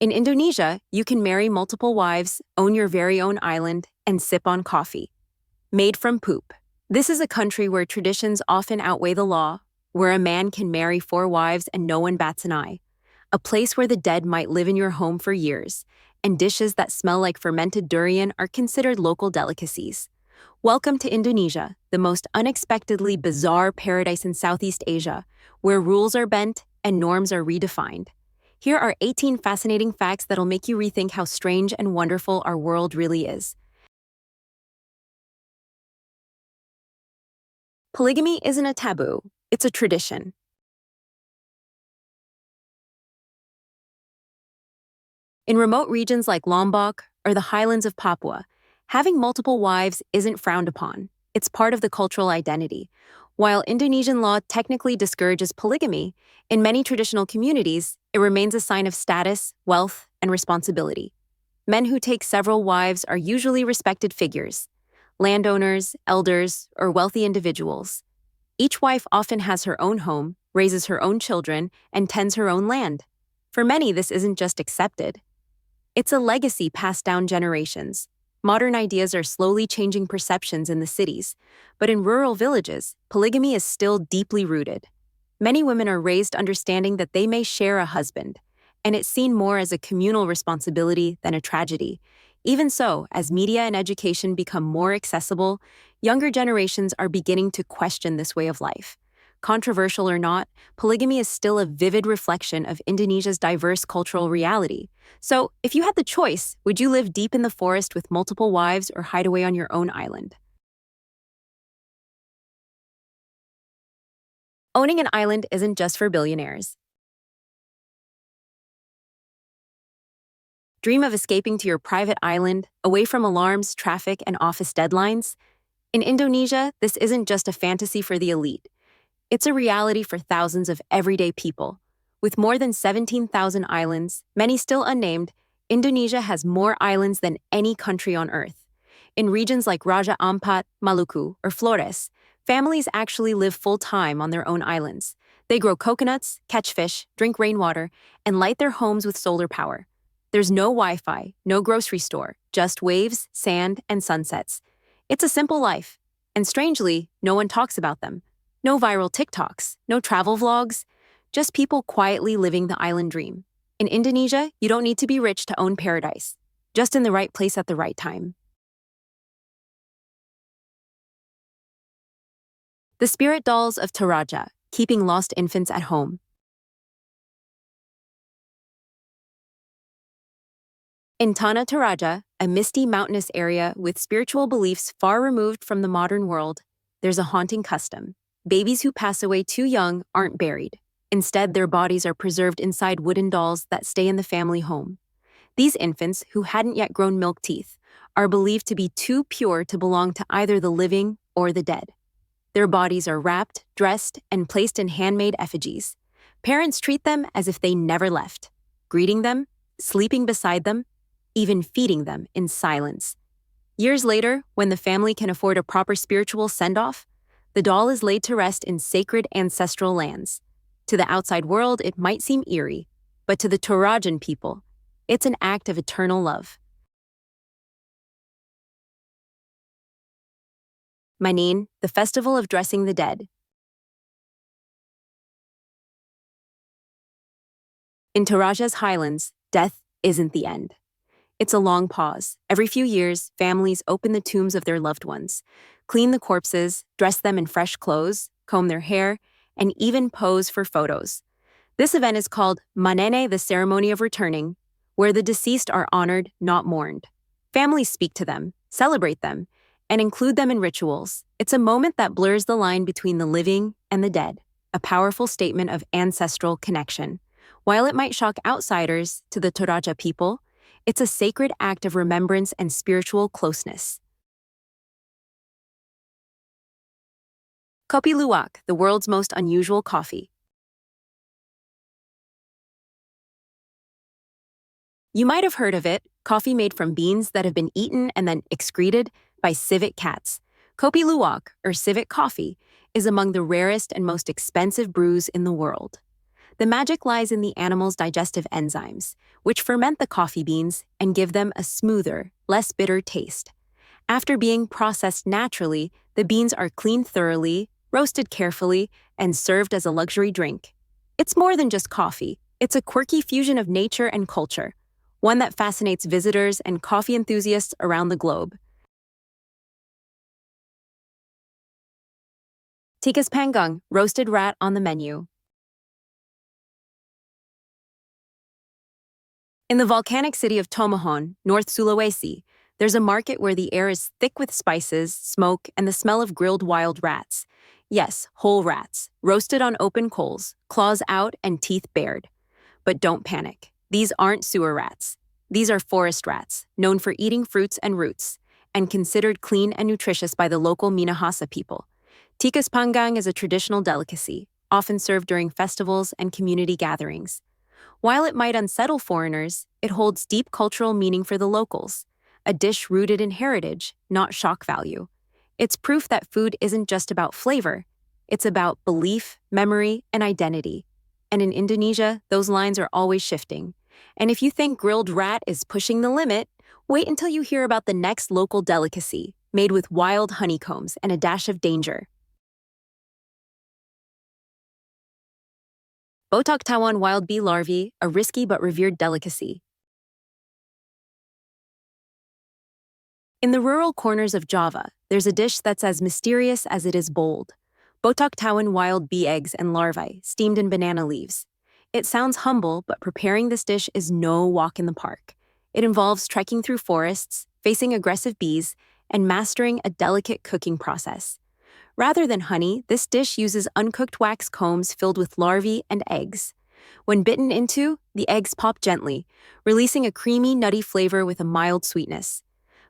In Indonesia, you can marry multiple wives, own your very own island, and sip on coffee. Made from poop. This is a country where traditions often outweigh the law, where a man can marry 4 wives and no one bats an eye. A place where the dead might live in your home for years, and dishes that smell like fermented durian are considered local delicacies. Welcome to Indonesia, the most unexpectedly bizarre paradise in Southeast Asia, where rules are bent and norms are redefined. Here are 18 fascinating facts that'll make you rethink how strange and wonderful our world really is. Polygamy isn't a taboo, it's a tradition. In remote regions like Lombok or the highlands of Papua, having multiple wives isn't frowned upon. It's part of the cultural identity. While Indonesian law technically discourages polygamy, in many traditional communities, it remains a sign of status, wealth, and responsibility. Men who take several wives are usually respected figures, landowners, elders, or wealthy individuals. Each wife often has her own home, raises her own children, and tends her own land. For many, this isn't just accepted. It's a legacy passed down generations. Modern ideas are slowly changing perceptions in the cities, but in rural villages, polygamy is still deeply rooted. Many women are raised understanding that they may share a husband, and it's seen more as a communal responsibility than a tragedy. Even so, as media and education become more accessible, younger generations are beginning to question this way of life. Controversial or not, polygamy is still a vivid reflection of Indonesia's diverse cultural reality. So, if you had the choice, would you live deep in the forest with multiple wives or hide away on your own island? Owning an island isn't just for billionaires. Dream of escaping to your private island, away from alarms, traffic, and office deadlines? In Indonesia, this isn't just a fantasy for the elite. It's a reality for thousands of everyday people. With more than 17,000 islands, many still unnamed, Indonesia has more islands than any country on Earth. In regions like Raja Ampat, Maluku, or Flores, families actually live full-time on their own islands. They grow coconuts, catch fish, drink rainwater, and light their homes with solar power. There's no Wi-Fi, no grocery store, just waves, sand, and sunsets. It's a simple life, and strangely, no one talks about them. No viral TikToks, no travel vlogs, just people quietly living the island dream. In Indonesia, you don't need to be rich to own paradise, just in the right place at the right time. The spirit dolls of Toraja, keeping lost infants at home. In Tanah Toraja, a misty mountainous area with spiritual beliefs far removed from the modern world, there's a haunting custom. Babies who pass away too young aren't buried. Instead, their bodies are preserved inside wooden dolls that stay in the family home. These infants, who hadn't yet grown milk teeth, are believed to be too pure to belong to either the living or the dead. Their bodies are wrapped, dressed, and placed in handmade effigies. Parents treat them as if they never left, greeting them, sleeping beside them, even feeding them in silence. Years later, when the family can afford a proper spiritual send-off, the doll is laid to rest in sacred ancestral lands. To the outside world, it might seem eerie, but to the Torajan people, it's an act of eternal love. Manin, the festival of dressing the dead. In Toraja's highlands, death isn't the end. It's a long pause. Every few years, families open the tombs of their loved ones, clean the corpses, dress them in fresh clothes, comb their hair, and even pose for photos. This event is called Manene, the ceremony of returning, where the deceased are honored, not mourned. Families speak to them, celebrate them, and include them in rituals. It's a moment that blurs the line between the living and the dead, a powerful statement of ancestral connection. While it might shock outsiders to the Toraja people, it's a sacred act of remembrance and spiritual closeness. Kopi Luwak, the world's most unusual coffee. You might have heard of it, coffee made from beans that have been eaten and then excreted by civet cats. Kopi Luwak, or civet coffee, is among the rarest and most expensive brews in the world. The magic lies in the animal's digestive enzymes, which ferment the coffee beans and give them a smoother, less bitter taste. After being processed naturally, the beans are cleaned thoroughly, roasted carefully, and served as a luxury drink. It's more than just coffee. It's a quirky fusion of nature and culture, one that fascinates visitors and coffee enthusiasts around the globe. Tikus Panggang, roasted rat on the menu. In the volcanic city of Tomohon, North Sulawesi, there's a market where the air is thick with spices, smoke, and the smell of grilled wild rats. Yes, whole rats, roasted on open coals, claws out and teeth bared. But don't panic. These aren't sewer rats. These are forest rats, known for eating fruits and roots, and considered clean and nutritious by the local Minahasa people. Tikus Panggang is a traditional delicacy, often served during festivals and community gatherings. While it might unsettle foreigners, it holds deep cultural meaning for the locals, a dish rooted in heritage, not shock value. It's proof that food isn't just about flavor. It's about belief, memory, and identity. And in Indonesia, those lines are always shifting. And if you think grilled rat is pushing the limit, wait until you hear about the next local delicacy, made with wild honeycombs and a dash of danger. Botok Tawon wild bee larvae, a risky but revered delicacy. In the rural corners of Java, there's a dish that's as mysterious as it is bold. Botok Tawon wild bee eggs and larvae, steamed in banana leaves. It sounds humble, but preparing this dish is no walk in the park. It involves trekking through forests, facing aggressive bees, and mastering a delicate cooking process. Rather than honey, this dish uses uncooked wax combs filled with larvae and eggs. When bitten into, the eggs pop gently, releasing a creamy, nutty flavor with a mild sweetness.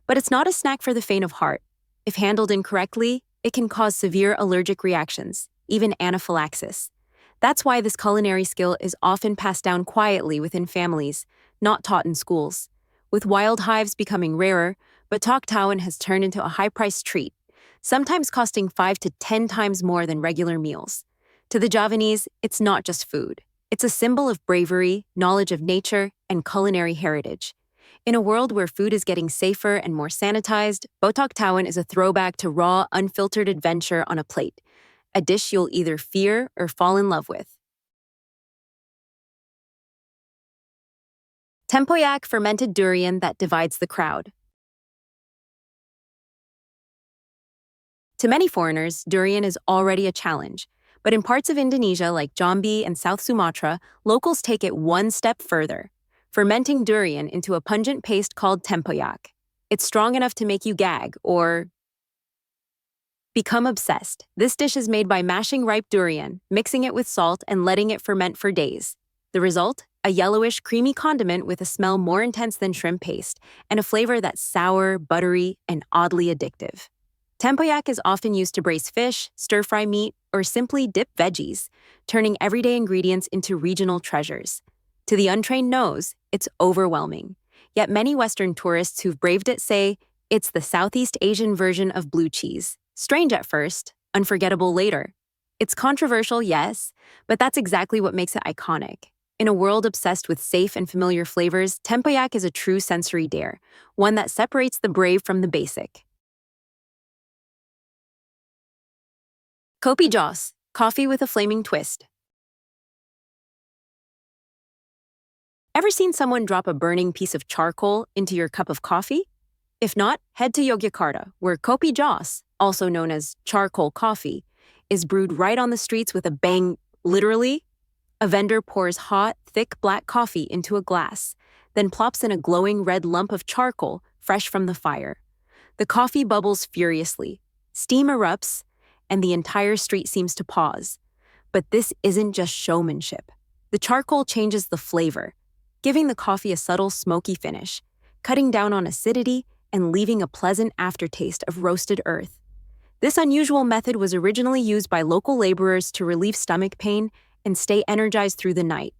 But it's not a snack for the faint of heart. If handled incorrectly, it can cause severe allergic reactions, even anaphylaxis. That's why this culinary skill is often passed down quietly within families, not taught in schools. With wild hives becoming rarer, Botok Tawon has turned into a high-priced treat, sometimes costing 5 to 10 times more than regular meals. To the Javanese, it's not just food. It's a symbol of bravery, knowledge of nature, and culinary heritage. In a world where food is getting safer and more sanitized, Botok Tawon is a throwback to raw, unfiltered adventure on a plate, a dish you'll either fear or fall in love with. Tempoyak fermented durian that divides the crowd. To many foreigners, durian is already a challenge, but in parts of Indonesia like Jambi and South Sumatra, locals take it one step further, fermenting durian into a pungent paste called tempoyak. It's strong enough to make you gag or become obsessed. This dish is made by mashing ripe durian, mixing it with salt, and letting it ferment for days. The result? A yellowish, creamy condiment with a smell more intense than shrimp paste, and a flavor that's sour, buttery, and oddly addictive. Tempoyak is often used to braise fish, stir-fry meat, or simply dip veggies, turning everyday ingredients into regional treasures. To the untrained nose, it's overwhelming. Yet many Western tourists who've braved it say it's the Southeast Asian version of blue cheese. Strange at first, unforgettable later. It's controversial, yes, but that's exactly what makes it iconic. In a world obsessed with safe and familiar flavors, tempoyak is a true sensory dare, one that separates the brave from the basic. Kopi Joss, coffee with a flaming twist. Ever seen someone drop a burning piece of charcoal into your cup of coffee? If not, head to Yogyakarta, where Kopi Joss, also known as charcoal coffee, is brewed right on the streets with a bang. Literally, a vendor pours hot, thick black coffee into a glass, then plops in a glowing red lump of charcoal fresh from the fire. The coffee bubbles furiously, steam erupts, and the entire street seems to pause. But this isn't just showmanship. The charcoal changes the flavor, giving the coffee a subtle smoky finish, cutting down on acidity and leaving a pleasant aftertaste of roasted earth. This unusual method was originally used by local laborers to relieve stomach pain and stay energized through the night.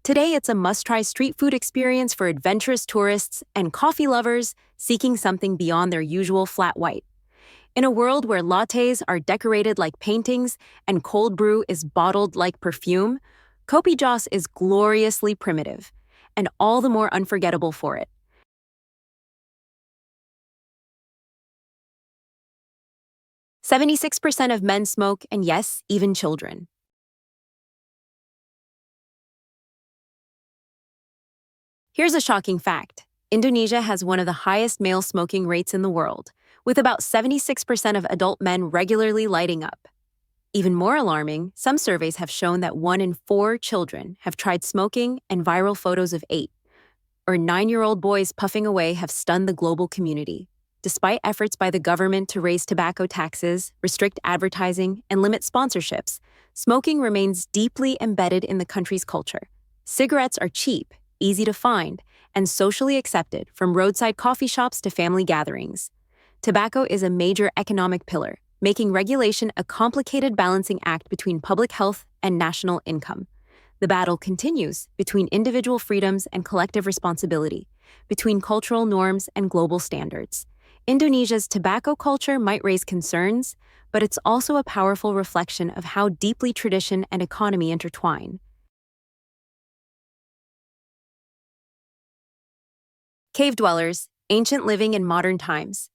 Today, it's a must-try street food experience for adventurous tourists and coffee lovers seeking something beyond their usual flat white. In a world where lattes are decorated like paintings and cold brew is bottled like perfume, Kopi Joss is gloriously primitive, and all the more unforgettable for it. "76% of men smoke, and yes, even children." Here's a shocking fact. Indonesia has one of the highest male smoking rates in the world, with about 76% of adult men regularly lighting up. Even more alarming, some surveys have shown that 1 in 4 children have tried smoking, and viral photos of 8 or 9-year-old boys puffing away have stunned the global community. Despite efforts by the government to raise tobacco taxes, restrict advertising, and limit sponsorships, smoking remains deeply embedded in the country's culture. Cigarettes are cheap, easy to find, and socially accepted, from roadside coffee shops to family gatherings. Tobacco is a major economic pillar, making regulation a complicated balancing act between public health and national income. The battle continues between individual freedoms and collective responsibility, between cultural norms and global standards. Indonesia's tobacco culture might raise concerns, but it's also a powerful reflection of how deeply tradition and economy intertwine. Cave dwellers, ancient living in modern times.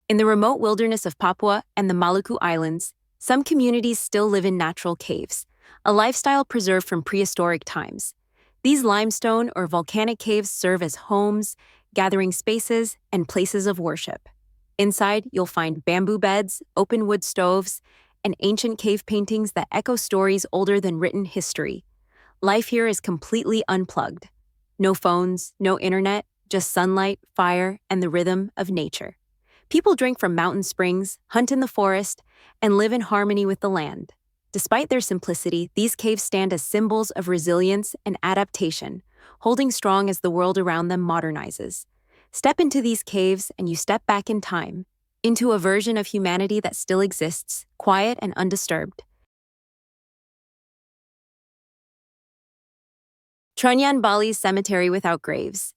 In the remote wilderness of Papua and the Maluku Islands, some communities still live in natural caves, a lifestyle preserved from prehistoric times. These limestone or volcanic caves serve as homes, gathering spaces, and places of worship. Inside, you'll find bamboo beds, open wood stoves, and ancient cave paintings that echo stories older than written history. Life here is completely unplugged. No phones, no internet, just sunlight, fire, and the rhythm of nature. People drink from mountain springs, hunt in the forest, and live in harmony with the land. Despite their simplicity, these caves stand as symbols of resilience and adaptation, holding strong as the world around them modernizes. Step into these caves and you step back in time, into a version of humanity that still exists, quiet and undisturbed. Trunyan, Bali's cemetery without graves.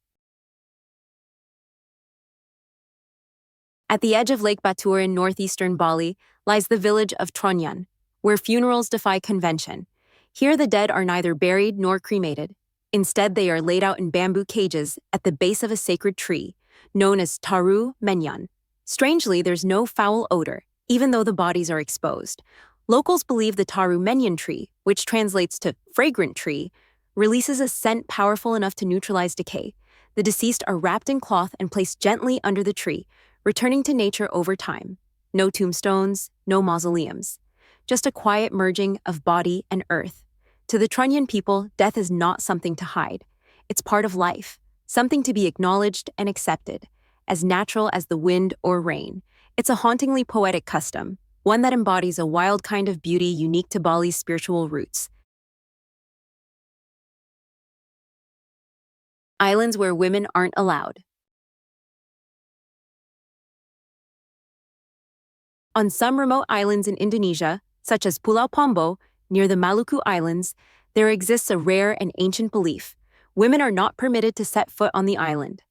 At the edge of Lake Batur in northeastern Bali lies the village of Trunyan, where funerals defy convention. Here the dead are neither buried nor cremated. Instead, they are laid out in bamboo cages at the base of a sacred tree, known as Taru Menyan. Strangely, there's no foul odor, even though the bodies are exposed. Locals believe the Taru Menyan tree, which translates to fragrant tree, releases a scent powerful enough to neutralize decay. The deceased are wrapped in cloth and placed gently under the tree, returning to nature over time. No tombstones, no mausoleums. Just a quiet merging of body and earth. To the Trunyan people, death is not something to hide. It's part of life, something to be acknowledged and accepted, as natural as the wind or rain. It's a hauntingly poetic custom, one that embodies a wild kind of beauty unique to Bali's spiritual roots. Islands where women aren't allowed. On some remote islands in Indonesia, such as Pulau Pombo, near the Maluku Islands, there exists a rare and ancient belief: women are not permitted to set foot on the island.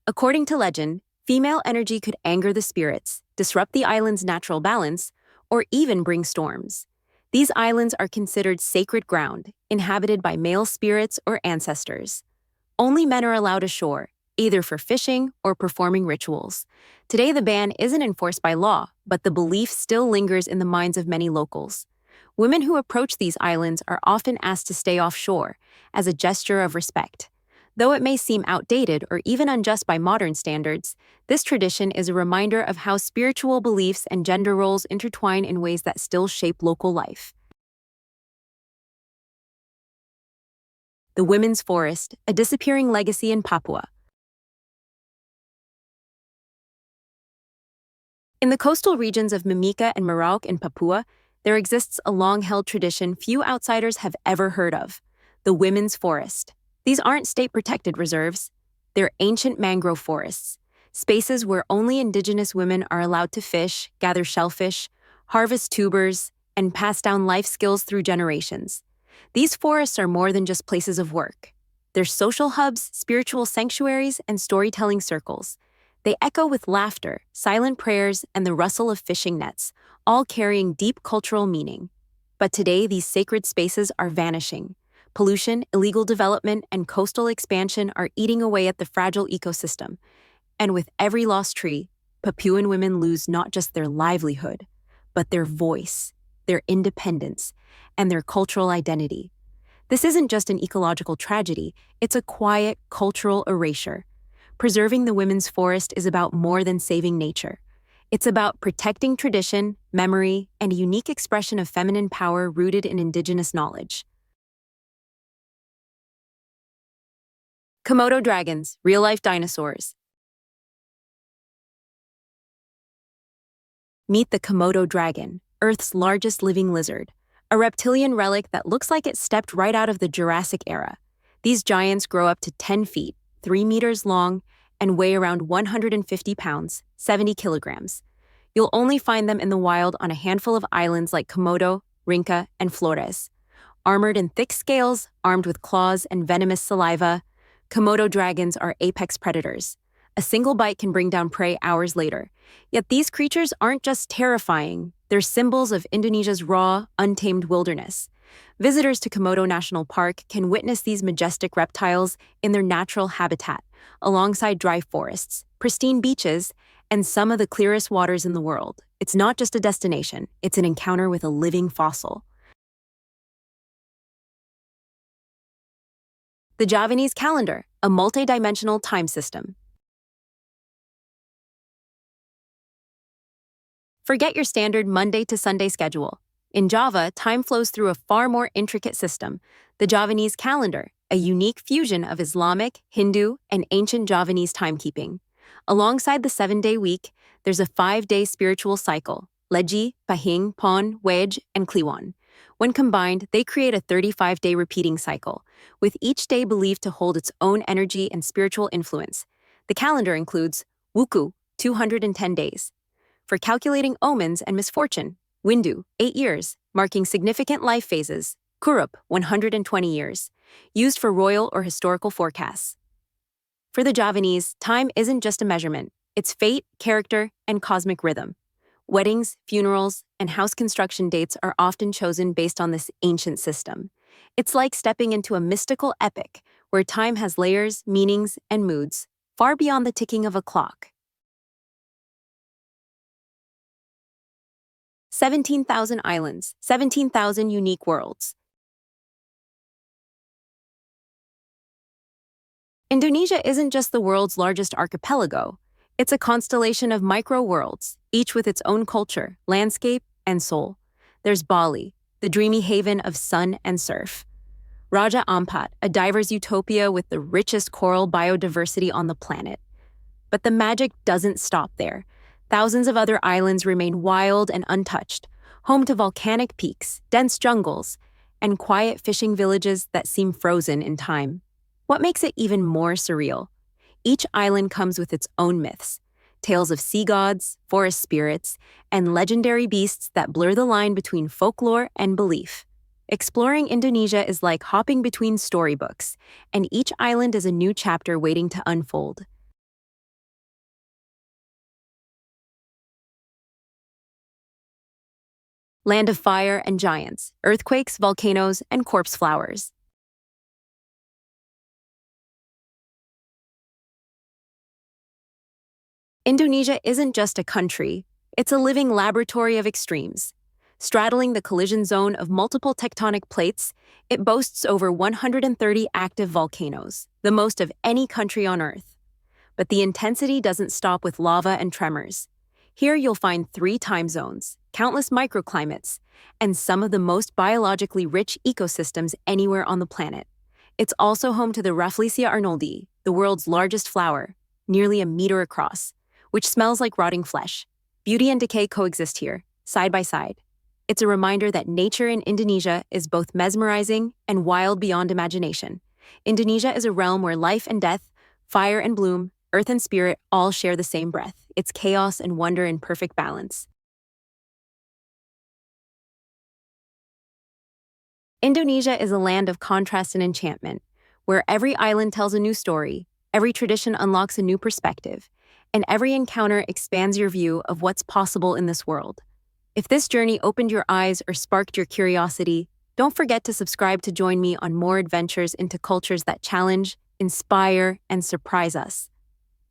According to legend, female energy could anger the spirits, disrupt the island's natural balance, or even bring storms. These islands are considered sacred ground, inhabited by male spirits or ancestors. Only men are allowed ashore, either for fishing or performing rituals. Today, the ban isn't enforced by law, but the belief still lingers in the minds of many locals. Women who approach these islands are often asked to stay offshore, as a gesture of respect. Though it may seem outdated or even unjust by modern standards, this tradition is a reminder of how spiritual beliefs and gender roles intertwine in ways that still shape local life. The Women's Forest, a disappearing legacy in Papua. In the coastal regions of Mimika and Merauke in Papua, there exists a long-held tradition few outsiders have ever heard of: the Women's Forest. These aren't state-protected reserves. They're ancient mangrove forests, spaces where only indigenous women are allowed to fish, gather shellfish, harvest tubers, and pass down life skills through generations. These forests are more than just places of work. They're social hubs, spiritual sanctuaries, and storytelling circles. They echo with laughter, silent prayers, and the rustle of fishing nets, all carrying deep cultural meaning. But today, these sacred spaces are vanishing. Pollution, illegal development, and coastal expansion are eating away at the fragile ecosystem. And with every lost tree, Papuan women lose not just their livelihood, but their voice, their independence, and their cultural identity. This isn't just an ecological tragedy, it's a quiet cultural erasure. Preserving the women's forest is about more than saving nature. It's about protecting tradition, memory, and a unique expression of feminine power rooted in indigenous knowledge. Komodo dragons, real-life dinosaurs. Meet the Komodo dragon, Earth's largest living lizard, a reptilian relic that looks like it stepped right out of the Jurassic era. These giants grow up to 10 feet, 3 meters long, and weigh around 150 pounds, 70 kilograms. You'll only find them in the wild on a handful of islands like Komodo, Rinca, and Flores. Armored in thick scales, armed with claws and venomous saliva, Komodo dragons are apex predators. A single bite can bring down prey hours later. Yet these creatures aren't just terrifying, they're symbols of Indonesia's raw, untamed wilderness. Visitors to Komodo National Park can witness these majestic reptiles in their natural habitat, alongside dry forests, pristine beaches, and some of the clearest waters in the world. It's not just a destination, it's an encounter with a living fossil. The Javanese calendar, a multi-dimensional time system. Forget your standard Monday to Sunday schedule. In Java, time flows through a far more intricate system, the Javanese calendar, a unique fusion of Islamic, Hindu, and ancient Javanese timekeeping. Alongside the 7-day week, there's a 5-day spiritual cycle, Leji, Pahing, Pon, Wej, and Kliwon. When combined, they create a 35-day repeating cycle, with each day believed to hold its own energy and spiritual influence. The calendar includes Wuku, 210 days. For calculating omens and misfortune, Windu, 8 years, marking significant life phases, Kurup, 120 years, used for royal or historical forecasts. For the Javanese, time isn't just a measurement, it's fate, character, and cosmic rhythm. Weddings, funerals, and house construction dates are often chosen based on this ancient system. It's like stepping into a mystical epic where time has layers, meanings, and moods, far beyond the ticking of a clock. 17,000 islands, 17,000 unique worlds. Indonesia isn't just the world's largest archipelago. It's a constellation of micro-worlds, each with its own culture, landscape, and soul. There's Bali, the dreamy haven of sun and surf. Raja Ampat, a diver's utopia with the richest coral biodiversity on the planet. But the magic doesn't stop there. Thousands of other islands remain wild and untouched, home to volcanic peaks, dense jungles, and quiet fishing villages that seem frozen in time. What makes it even more surreal? Each island comes with its own myths, tales of sea gods, forest spirits, and legendary beasts that blur the line between folklore and belief. Exploring Indonesia is like hopping between storybooks, and each island is a new chapter waiting to unfold. Land of fire and giants, earthquakes, volcanoes, and corpse flowers. Indonesia isn't just a country, it's a living laboratory of extremes. Straddling the collision zone of multiple tectonic plates, it boasts over 130 active volcanoes, the most of any country on Earth. But the intensity doesn't stop with lava and tremors. Here you'll find 3 time zones, countless microclimates, and some of the most biologically rich ecosystems anywhere on the planet. It's also home to the Rafflesia arnoldi, the world's largest flower, nearly a meter across, which smells like rotting flesh. Beauty and decay coexist here, side by side. It's a reminder that nature in Indonesia is both mesmerizing and wild beyond imagination. Indonesia is a realm where life and death, fire and bloom, earth and spirit all share the same breath. It's chaos and wonder in perfect balance. Indonesia is a land of contrast and enchantment, where every island tells a new story, every tradition unlocks a new perspective, and every encounter expands your view of what's possible in this world. If this journey opened your eyes or sparked your curiosity, don't forget to subscribe to join me on more adventures into cultures that challenge, inspire, and surprise us.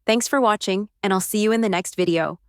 Thanks for watching, and I'll see you in the next video.